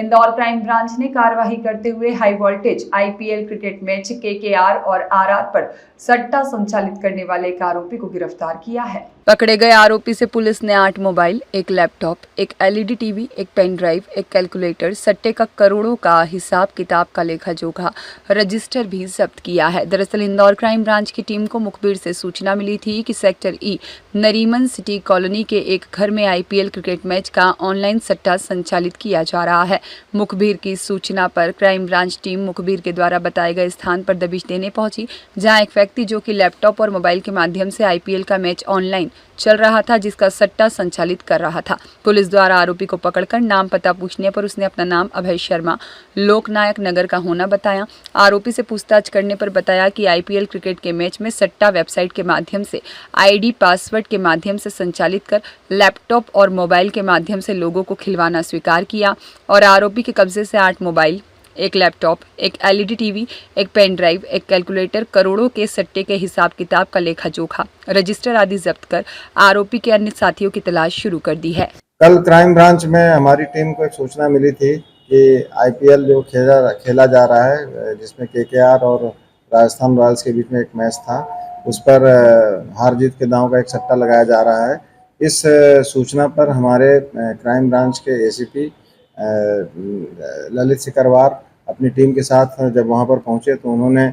Indore crime branch ने कार्रवाई करते हुए high voltage IPL cricket match KKR और आरआर पर सट्टा संचालित करने वाले एक आरोपी को गिरफ्तार किया है। पकड़े गए आरोपी से पुलिस ने 8 मोबाइल, एक लैपटॉप, एक एलईडी टीवी, एक पेन ड्राइव, एक कैलकुलेटर, सट्टे का करोड़ों का हिसाब किताब का लेखा जोखा रजिस्टर भी जब्त किया है। दरअसल इंदौर क्राइम ब्रांच की टीम को मुखबिर से सूचना मिली थी कि सेक्टर ई नरीमन सिटी कॉलोनी के एक घर में आईपीएल क्रिकेट मैच का ऑनलाइन सट्टा संचालित किया जा रहा है। मुखबिर की सूचना पर क्राइम ब्रांच टीम मुखबिर के द्वारा बताए गए स्थान पर दबिश देने पहुंची, जहां एक व्यक्ति जो कि लैपटॉप और मोबाइल के माध्यम से आईपीएल का मैच ऑनलाइन चल रहा था, जिसका सट्टा संचालित कर रहा था। पुलिस द्वारा आरोपी को पकड़कर नाम पता पूछने पर उसने अपना नाम अभय शर्मा लोकनायक नगर का होना बताया। आरोपी से पूछताछ करने पर बताया कि आईपीएल क्रिकेट के मैच में सट्टा वेबसाइट के माध्यम से आईडी पासवर्ड के माध्यम से संचालित कर लैपटॉप और मोबाइल के माध्यम से लोगों को खिलवाना स्वीकार किया और आरोपी के कब्जे से 8 मोबाइल, एक लैपटॉप, एक एलईडी टीवी, एक पेन ड्राइव, एक कैलकुलेटर, करोड़ों के सट्टे के हिसाब किताब का लेखा जोखा रजिस्टर आदि जब्त कर आरोपी के अन्य साथियों की तलाश शुरू कर दी है। कल क्राइम ब्रांच में हमारी टीम को एक सूचना मिली थी कि आईपीएल जो खेला जा रहा है, जिसमें केकेआर और राजस्थान रॉयल्स के बीच में एक मैच था, उस पर हार जीत के दांव का एक सट्टा लगाया जा रहा है। इस सूचना पर हमारे क्राइम ब्रांच के एसीपी ललित सिकरवार अपनी टीम के साथ जब वहां पर पहुंचे तो उन्होंने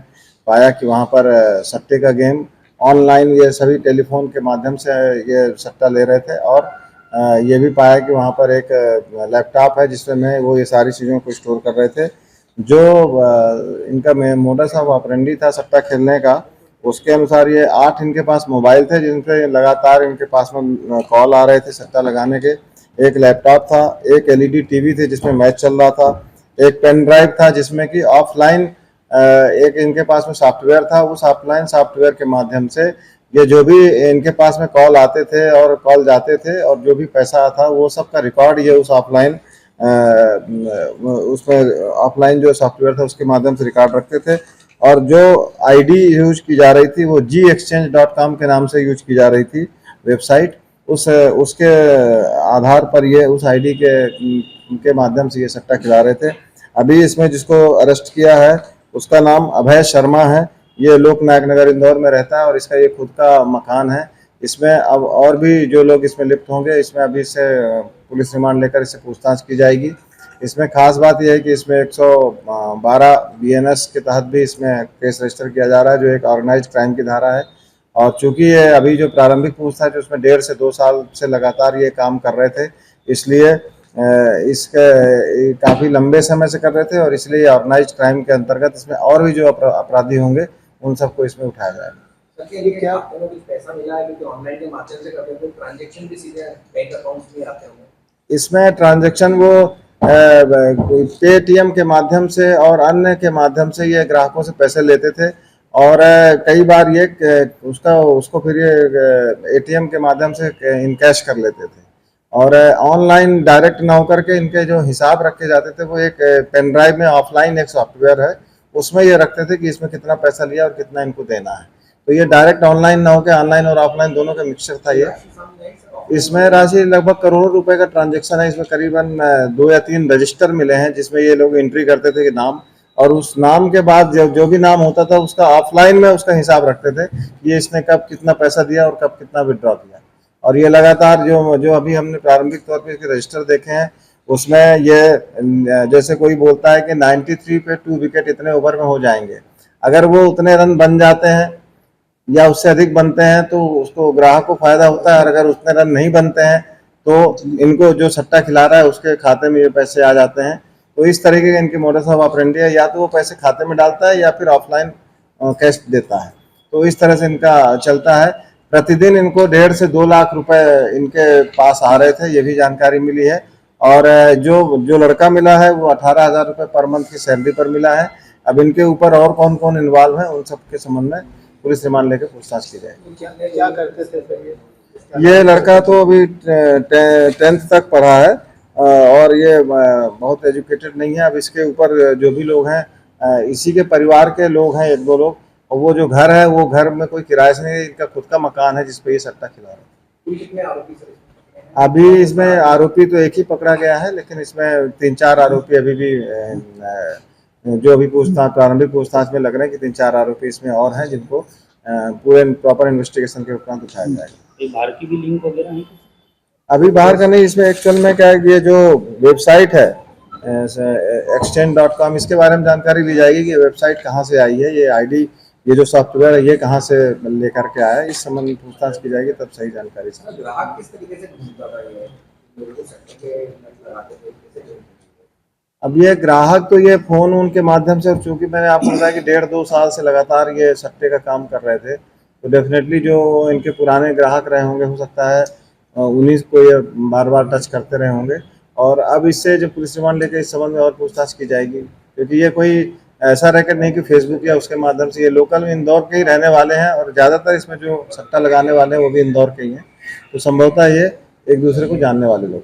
पाया कि वहां पर सट्टे का गेम ऑनलाइन ये सभी टेलीफोन के माध्यम से ये सट्टा ले रहे थे और ये भी पाया कि वहाँ पर एक लैपटॉप है जिसमें वो ये सारी चीज़ों को स्टोर कर रहे थे। जो इनका मोडस ऑफ ऑपरेंडी था सट्टा खेलने का, उसके अनुसार ये 8 इनके पास मोबाइल थे जिनसे लगातार इनके पास में कॉल आ रहे थे सट्टा लगाने के। एक लैपटॉप था, एक एलईडी टीवी थी जिसमें मैच चल रहा था, एक पेन ड्राइव था जिसमें कि ऑफलाइन एक इनके पास में सॉफ्टवेयर था। उस ऑफलाइन सॉफ्टवेयर के माध्यम से ये जो भी इनके पास में कॉल आते थे और कॉल जाते थे और जो भी पैसा था वो सब का रिकॉर्ड ये उस ऑफलाइन उसमें ऑफलाइन जो सॉफ्टवेयर था उसके माध्यम से रिकॉर्ड रखते थे। और जो आईडी यूज की जा रही थी वो gexchange.com के नाम से यूज की जा रही थी वेबसाइट। उसके आधार पर ये उस आईडी के माध्यम से ये सट्टा खिला रहे थे। अभी इसमें जिसको अरेस्ट किया है उसका नाम अभय शर्मा है। ये लोकनायक नगर इंदौर में रहता है और इसका ये खुद का मकान है। इसमें अब और भी जो लोग इसमें लिप्त होंगे, इसमें अभी इससे पुलिस रिमांड लेकर इससे पूछताछ की जाएगी। इसमें खास बात यह है कि इसमें 112 बीएनएस के तहत भी इसमें केस रजिस्टर किया जा रहा है, जो एक ऑर्गेनाइज क्राइम की धारा है। और चूंकि ये अभी जो प्रारंभिक पूछताछ उसमें 1.5 से 2 साल से लगातार ये काम कर रहे थे, इसलिए इसके काफ़ी लंबे समय से कर रहे थे और इसलिए ऑर्गेनाइज क्राइम के अंतर्गत इसमें और भी जो अपराधी होंगे उन सबको इसमें उठाया जाएगा। ये क्या कुछ पैसा मिला है क्योंकि ऑनलाइन के माध्यम से करते हैं, ट्रांजैक्शन भी सीधे बैंक अकाउंट्स में आते होंगे? इसमें ट्रांजैक्शन वो पेटीएम के माध्यम से और अन्य के माध्यम से ये ग्राहकों से पैसे लेते थे और कई बार ये उसको फिर ये एटीएम के माध्यम से इनकैश कर लेते थे। और ऑनलाइन डायरेक्ट ना होकर के इनके जो हिसाब रखे जाते थे वो एक पेन ड्राइव में ऑफलाइन एक सॉफ्टवेयर है, उसमें ये रखते थे कि इसमें कितना पैसा लिया और कितना इनको देना है। तो ये डायरेक्ट ऑनलाइन ना होकर ऑनलाइन और ऑफलाइन दोनों का मिक्सचर था ये। इसमें राशि लगभग करोड़ों रुपए का ट्रांजैक्शन है। इसमें करीबन 2 या 3 रजिस्टर मिले हैं जिसमें ये लोग एंट्री करते थे कि नाम, और उस नाम के बाद जो भी नाम होता था उसका ऑफलाइन में उसका हिसाब रखते थे, ये इसने कब कितना पैसा दिया और कब कितना विड्रॉ किया। और ये लगातार जो अभी हमने प्रारंभिक तौर पे इसके रजिस्टर देखे हैं उसमें ये जैसे कोई बोलता है कि 93 पे 2 विकेट इतने ओवर में हो जाएंगे, अगर वो उतने रन बन जाते हैं या उससे अधिक बनते हैं तो उसको ग्राहक को फायदा होता है, और अगर उतने रन नहीं बनते हैं तो इनको जो सट्टा खिला रहा है उसके खाते में ये पैसे आ जाते हैं। तो इस तरीके का इनकी मोडस ऑफ ऑपरेंडी है, या तो वो पैसे खाते में डालता है या फिर ऑफलाइन कैश देता है। तो इस तरह से इनका चलता है। प्रतिदिन इनको 1.5 से 2 लाख रुपए इनके पास आ रहे थे, ये भी जानकारी मिली है। और जो लड़का मिला है वो 18,000 रुपये पर मंथ की सैलरी पर मिला है। अब इनके ऊपर और कौन कौन इन्वॉल्व है उन सब के संबंध में पुलिस रिमांड लेकर पूछताछ की जाएगी। क्या करते थे सर ये लड़का तो अभी 10th तक पढ़ा है और ये बहुत एजुकेटेड नहीं है। अब इसके ऊपर जो भी लोग हैं इसी के परिवार के लोग हैं 1-2 लोग, और वो जो घर है वो घर में कोई किराए से नहीं है, इनका खुद का मकान है जिसपे ये सट्टा खिला रहा है। कितने आरोपी सर? अभी इसमें आरोपी तो एक ही पकड़ा गया है, लेकिन इसमें 3-4 आरोपी अभी भी जो अभी पूछताछ प्रारंभिक पूछताछ में लग रहे हैं कि 3-4 आरोपी इसमें और हैं, जिनको पूरे प्रॉपर इन्वेस्टिगेशन के उपरांत उठाया जाएगा। ये बाहर की भी लिंक वगैरह है? अभी बाहर का नहीं, इसमें एक्चुअल में क्या है कि ये जो वेबसाइट है extend.com, इसके बारे में जानकारी ली जाएगी कि वेबसाइट कहाँ से आई है, ये आईडी, ये जो सॉफ्टवेयर है ये कहाँ से लेकर के आया है, इस संबंध में पूछताछ की जाएगी, तब सही जानकारी सर, ग्राहक किस तरीके से ढूंढता था ये लोगों को सेक्टर के लगाते थे, कैसे ढूंढते थे? अब ये ग्राहक तो ये फोन उनके माध्यम से, और चूंकि मैंने आपको बताया कि 1.5-2 साल से लगातार ये सट्टे का काम कर रहे थे, तो डेफिनेटली जो इनके पुराने ग्राहक रहे होंगे, हो सकता है उन्हीं को ये बार बार टच करते रहे होंगे। और अब इससे जो पुलिस रिमांड लेकर इस संबंध में और पूछताछ की जाएगी, क्योंकि ये कोई ऐसा रैकेट नहीं कि फेसबुक या उसके माध्यम से, ये लोकल इंदौर के ही रहने वाले हैं, और ज़्यादातर इसमें जो सट्टा लगाने वाले हैं वो भी इंदौर के ही हैं, तो संभवतः ये एक दूसरे को जानने वाले लोग।